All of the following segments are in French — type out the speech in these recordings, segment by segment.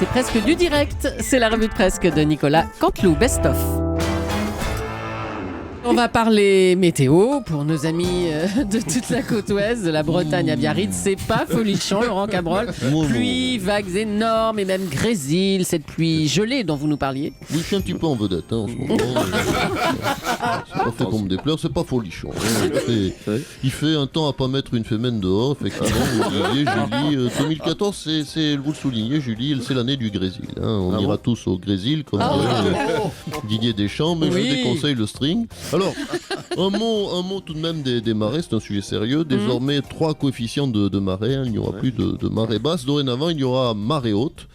C'est presque du direct. C'est la revue de presque de Nicolas Canteloup, Best of. On va parler météo pour nos amis de toute la côte ouest, de la Bretagne à Biarritz. C'est pas folichon, Laurent Cabrol. Pluie, vagues énormes et même grésil, cette pluie gelée dont vous nous parliez. Oui, je suis un petit peu en vedette en ce moment. C'est pas fait qu'on me déplaire, c'est pas folichon. Il fait un temps à pas mettre une fémène dehors, effectivement. Olivier, Julie, 2014, vous le soulignez, Julie, c'est l'année du grésil. On ira tous au grésil, comme Didier Deschamps, mais je déconseille le string. Alors, un mot tout de même des marées, c'est un sujet sérieux. Désormais, 3 coefficients de marée, il n'y aura plus de marée basse. Dorénavant, il y aura marée haute,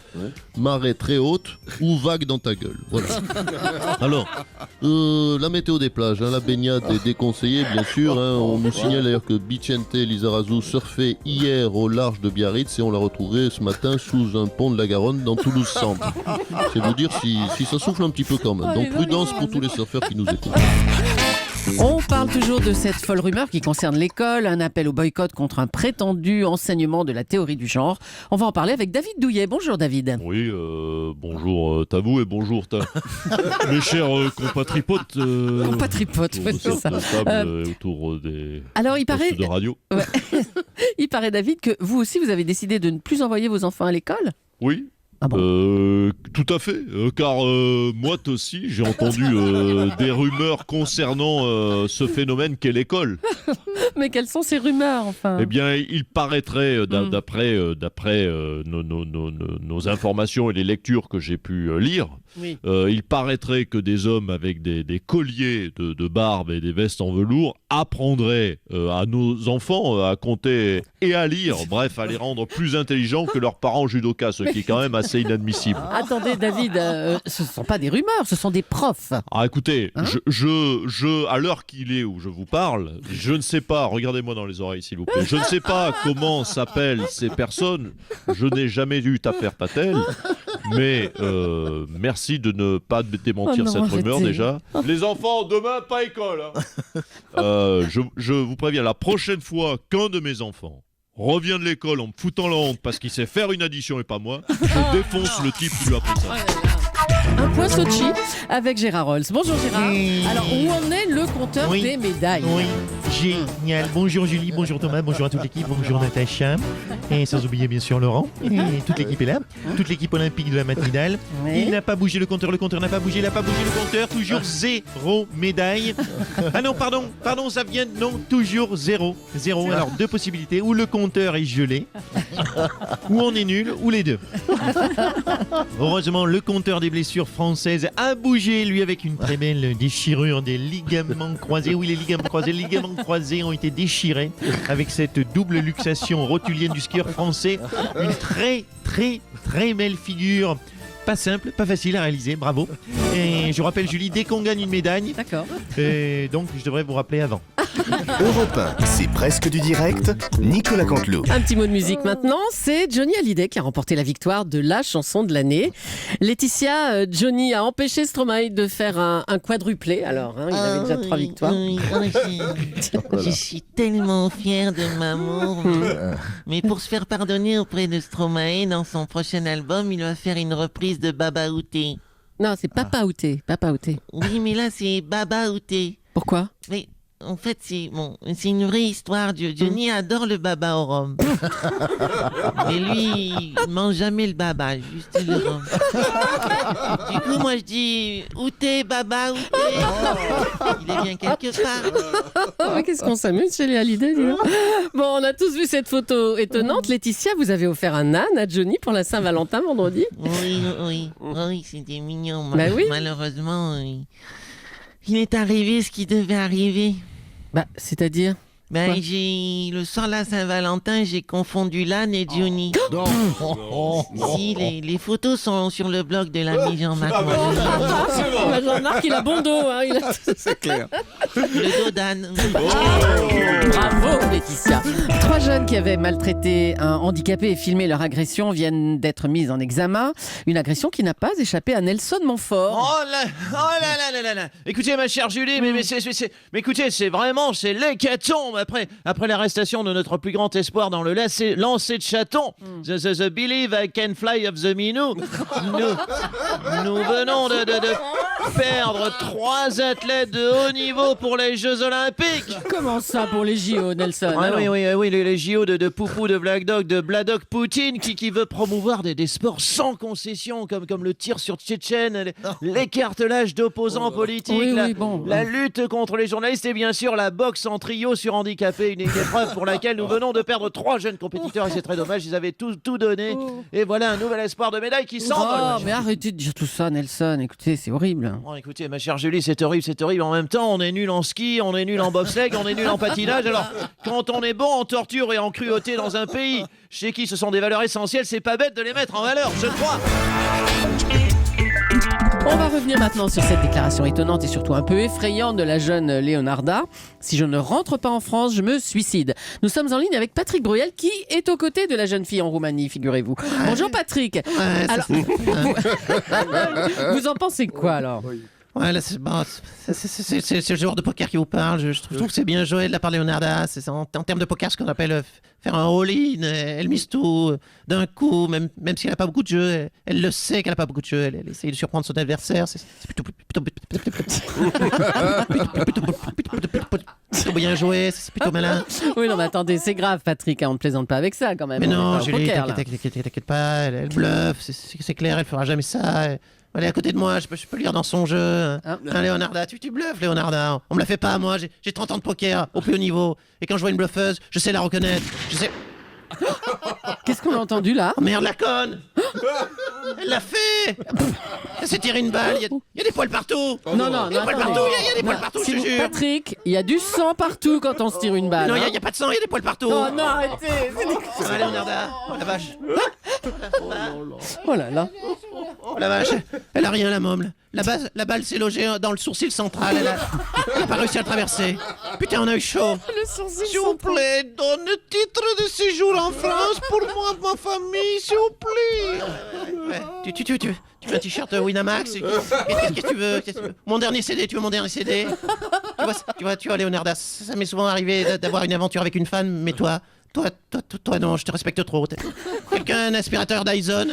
marée très haute ou vague dans ta gueule. Voilà. Alors, la météo des plages, la baignade est déconseillée, bien sûr. On nous signale d'ailleurs que Vicente Lizarazu surfait hier au large de Biarritz et on l'a retrouvé ce matin sous un pont de la Garonne dans Toulouse Centre. C'est vous dire si ça souffle un petit peu quand même. Donc prudence pour tous les surfeurs qui nous écoutent. On parle toujours de cette folle rumeur qui concerne l'école, un appel au boycott contre un prétendu enseignement de la théorie du genre. On va en parler avec David Douillet. Bonjour David. Oui, bonjour Tavou et bonjour mes chers compatriotes. Compatriotes, oui, c'est ça. Autour des postes de radio. Ouais. Il paraît David que vous aussi vous avez décidé de ne plus envoyer vos enfants à l'école ? Oui. Ah bon tout à fait, car moi aussi j'ai entendu des rumeurs concernant ce phénomène qu'est l'école. Mais quelles sont ces rumeurs enfin ? Eh bien, il paraîtrait, d'après nos informations et les lectures que j'ai pu lire, il paraîtrait que des hommes avec des colliers de barbe et des vestes en velours apprendraient à nos enfants à compter et à lire, bref, à les rendre plus intelligents que leurs parents judokas, ce qui est quand même assez inadmissible. Attendez David, ce ne sont pas des rumeurs, ce sont des profs. Ah écoutez, à l'heure qu'il est où je vous parle, je ne sais pas, regardez-moi dans les oreilles s'il vous plaît, je ne sais pas comment s'appellent ces personnes, je n'ai jamais eu affaire Patel, mais merci de ne pas démentir cette rumeur déjà. Les enfants, demain, pas école. Je vous préviens, la prochaine fois qu'un de mes enfants revient de l'école en me foutant la honte parce qu'il sait faire une addition et pas moi, je défonce le type qui lui a pris ça. Un point Sochi avec Gérard Rolls. Bonjour Gérard. Alors, où en est le compteur des médailles ? Oui, génial. Bonjour Julie, bonjour Thomas, bonjour à toute l'équipe, bonjour Natacha. Et sans oublier bien sûr Laurent. Et toute l'équipe est là. Toute l'équipe olympique de la matinale. Il n'a pas bougé le compteur n'a pas bougé, il n'a pas bougé le compteur. Toujours 0 médaille. Ah non, pardon, ça vient. Non, toujours 0. Alors, 2 possibilités. Ou le compteur est gelé, ou on est nul, ou les deux. Heureusement, le compteur des blessures françaises a bougé, lui, avec une très belle déchirure des ligaments croisés. Oui, les ligaments croisés ont été déchirés avec cette double luxation rotulienne du skieur français. Une très, très, très belle figure. Pas simple, pas facile à réaliser, bravo. Et je rappelle Julie, dès qu'on gagne une médaille, d'accord. Donc je devrais vous rappeler avant. Europe 1, c'est presque du direct, Nicolas Canteloup. Un petit mot de musique maintenant, c'est Johnny Hallyday qui a remporté la victoire de la chanson de l'année. Laetitia, Johnny a empêché Stromae de faire un quadruplé, alors il avait déjà 3 victoires. Je suis tellement fière de Mamour. Mais pour se faire pardonner auprès de Stromae, dans son prochain album, il va faire une reprise de Baba Outé. Non, c'est Papa Outé. Oui, mais là, c'est Baba Outé. Pourquoi ? Mais en fait, c'est une vraie histoire. Johnny adore le baba au rhum. Mais lui, il mange jamais le baba, juste le rhum. Du coup, moi, je dis Outé, baba, Outé. Il est bien quelque part. Qu'est-ce qu'on s'amuse chez les Hallyday, dis donc. Bon, on a tous vu cette photo étonnante. Laetitia, vous avez offert un âne à Johnny pour la Saint-Valentin vendredi. Oui, c'était mignon. Oui. Malheureusement, il est arrivé ce qui devait arriver. C'est-à-dire ? Le soir de la Saint-Valentin, j'ai confondu l'âne et Johnny. Si, les photos sont sur le blog de l'ami Jean-Marc. Jean-Marc, il a bon dos. C'est clair. Le dos d'âne. Bravo Laetitia. 3 jeunes qui avaient maltraité un handicapé et filmé leur agression viennent d'être mis en examen. Une agression qui n'a pas échappé à Nelson Montfort. Oh là. Écoutez, ma chère Julie, mais écoutez, c'est l'hécatombe après l'arrestation de notre plus grand espoir dans le lancer de chaton, the Believe I Can Fly of the Minou. Nous venons de perdre 3 athlètes de haut niveau pour les Jeux Olympiques. Comment ça pour les JO, Nelson? Ah, Alors oui, les JO de Poupou, de Black Dog, de Vladok Poutine qui veut promouvoir des sports sans concession comme le tir sur Tchétchène, l'écartelage d'opposants politiques, la lutte contre les journalistes et bien sûr la boxe en trio sur handicapé, une épreuve pour laquelle nous venons de perdre 3 jeunes compétiteurs et c'est très dommage, ils avaient tout donné et voilà un nouvel espoir de médaille qui s'envole. Mais arrêtez de dire tout ça, Nelson. Écoutez, c'est horrible. Bon, écoutez, ma chère Julie, c'est horrible. En même temps, on est nul en ski, on est nul en bobsleigh, on est nul en patinage. Alors, quand on est bon en torture et en cruauté dans un pays chez qui ce sont des valeurs essentielles, c'est pas bête de les mettre en valeur, je crois. On va revenir maintenant sur cette déclaration étonnante et surtout un peu effrayante de la jeune Leonarda. Si je ne rentre pas en France, je me suicide. Nous sommes en ligne avec Patrick Bruyel qui est aux côtés de la jeune fille en Roumanie, figurez-vous. Bonjour Patrick. Alors, vous en pensez quoi alors? Ouais, là, c'est le joueur de poker qui vous parle. Je trouve que c'est bien joué de la part de Leonarda. C'est en termes de poker ce qu'on appelle faire un all-in. Elle mise tout d'un coup, même si elle n'a pas beaucoup de jeu. Elle le sait qu'elle n'a pas beaucoup de jeu. Elle essaye de surprendre son adversaire. C'est plutôt bien joué. C'est plutôt malin. Oui, non, mais attendez, c'est grave, Patrick. On ne plaisante pas avec ça quand même. Mais non, Julie, t'inquiète pas. Elle bluffe. C'est clair, elle fera jamais ça. Elle est à côté de moi, je peux lire dans son jeu. Leonarda, tu bluffes, Leonarda. On me la fait pas, moi. J'ai 30 ans de poker au plus haut niveau. Et quand je vois une bluffeuse, je sais la reconnaître. Je sais. Qu'est-ce qu'on a entendu là? Oh merde, la conne! Elle l'a fait! Elle s'est tiré une balle, il y a des poils partout! Non, il y a des poils partout, il y a des poils partout, je te jure! Patrick, il y a du sang partout quand on se tire une balle. Non, il n'y a pas de sang, il y a des poils partout! Oh non, arrêtez! Allez, Leonarda, oh la vache! Oh là là! Oh la vache, elle a rien la môme. La balle s'est logée dans le sourcil central, elle a pas réussi à le traverser. Putain, on a eu chaud. S'il vous plaît, donne le titre de séjour en France pour moi, ma famille, s'il vous plaît. Ouais. Tu veux un t-shirt Winamax? Qu'est-ce que tu veux? Mon dernier CD, tu veux mon dernier CD? Tu vois, Leonarda, ça m'est souvent arrivé d'avoir une aventure avec une femme, mais toi, non, je te respecte trop. Quelqu'un, un aspirateur Dyson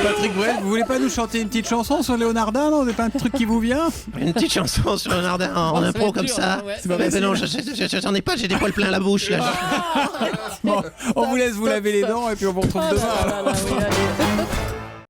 Patrick Bruel, vous voulez pas nous chanter une petite chanson sur Leonarda? Non, c'est pas un truc qui vous vient? Une petite chanson sur Leonarda en impro comme ça? Ouais. Mais non, j'en ai pas, j'ai des poils plein la bouche là. Bon, on vous laisse vous laver les dents et puis on vous retrouve demain. Ah là là, oui, allez.